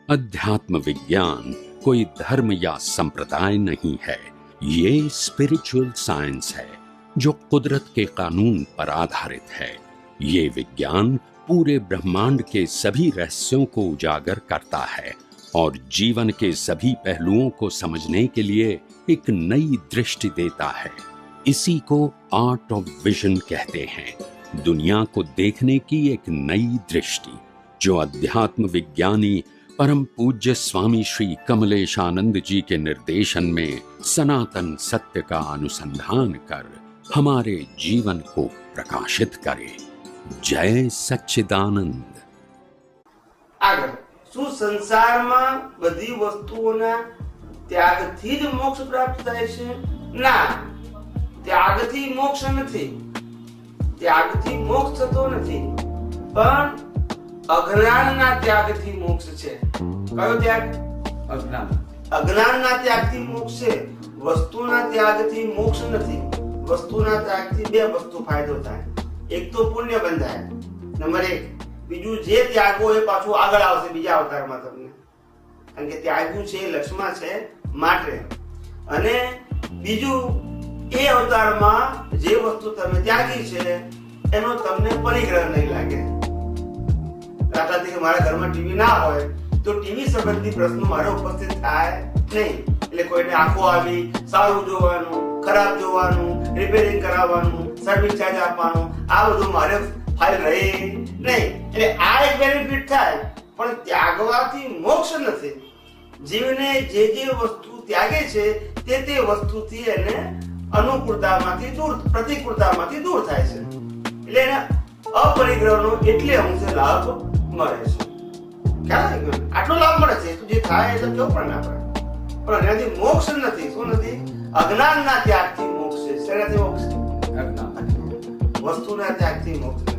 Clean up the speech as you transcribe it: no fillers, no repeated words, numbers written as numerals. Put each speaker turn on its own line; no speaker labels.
अध्यात्म विज्ञान कोई धर्म या संप्रदाय नहीं है, ये स्पिरिचुअल साइंस है जो कुदरत के कानून पर आधारित है। ये विज्ञान पूरे ब्रह्मांड के सभी रहस्यों को उजागर करता है और जीवन के सभी पहलुओं को समझने के लिए एक नई दृष्टि देता है। इसी को आर्ट ऑफ विजन कहते हैं, दुनिया को देखने की एक नई दृष्टि, जो अध्यात्म विज्ञानी परम पूज्य स्वामी श्री कमलेशानंद जी के निर्देशन में सनातन सत्य का अनुसंधान कर हमारे जीवन को प्रकाशित करे। जय सच्चिदानंद।
આગળ શું સંસારમાં બધી વસ્તુઓના ત્યાગથી જ મોક્ષ પ્રાપ્ત થાય છે? ના, ત્યાગથી મોક્ષ નથી, ત્યાગથી મોક્ષ થતો નથી, પણ અજ્ઞાનના ત્યાગથી મોક્ષ છે। કયો ત્યાગ? અજ્ઞાન। અજ્ઞાનના ત્યાગથી મોક્ષ છે, વસ્તુના ત્યાગથી મોક્ષ નથી। વસ્તુના ત્યાગથી બે વસ્તુ ફાયદો થાય, એક તો પુણ્ય બંધાય, નંબર 1, બીજું જે ત્યાગો એ પાછું આગળ આવશે બીજા અવતારમાં તમને, કારણ કે ત્યાગવું છે લક્ષ્મણ છે માટે, અને બીજું એ અવતારમાં જે વસ્તુ તમે ત્યાગી છે એનો તમને પરિગ્રહ નહીં લાગે। દાખલાથી કે મારા ઘરમાં ટીવી ના હોય તો ટીવી સંબંધી પ્રશ્નો મારે ઉપસ્થિત થાય નહીં, એટલે કોઈને આંખો આવી, સારું જોવાનું, ખરાબ જોવાનું, રિપેરિંગ કરાવવાનું, સર્વિસ ચાર્જ આપવાનું, આ બધું મારે ફાઇલ રહે નહીં, એટલે આ એક બેનિફિટ થાય, પણ ત્યાગવાથી મોક્ષ નથી। જીવને જે વસ્તુ ત્યાગે છે તે વસ્તુથી એને અનુકૂળતામાંથી દૂર, પ્રતિકૂળતામાંથી દૂર થાય છે, એટલે એને અપરિગ્રહનો એટલે અંશે લાભ મળે છે। ખ્યાલ આવી ગયો? આટલો લાભ મળે છે, જે થાય એટલે કેવું પણ ના પડે, પણ એનાથી મોક્ષ નથી। શું નથી? અજ્ઞાનના ત્યાગથી મોક્ષ છે। શેનાથી મોક્ષ? અજ્ઞાન વસ્તુના ત્યાગથી મોક્ષ।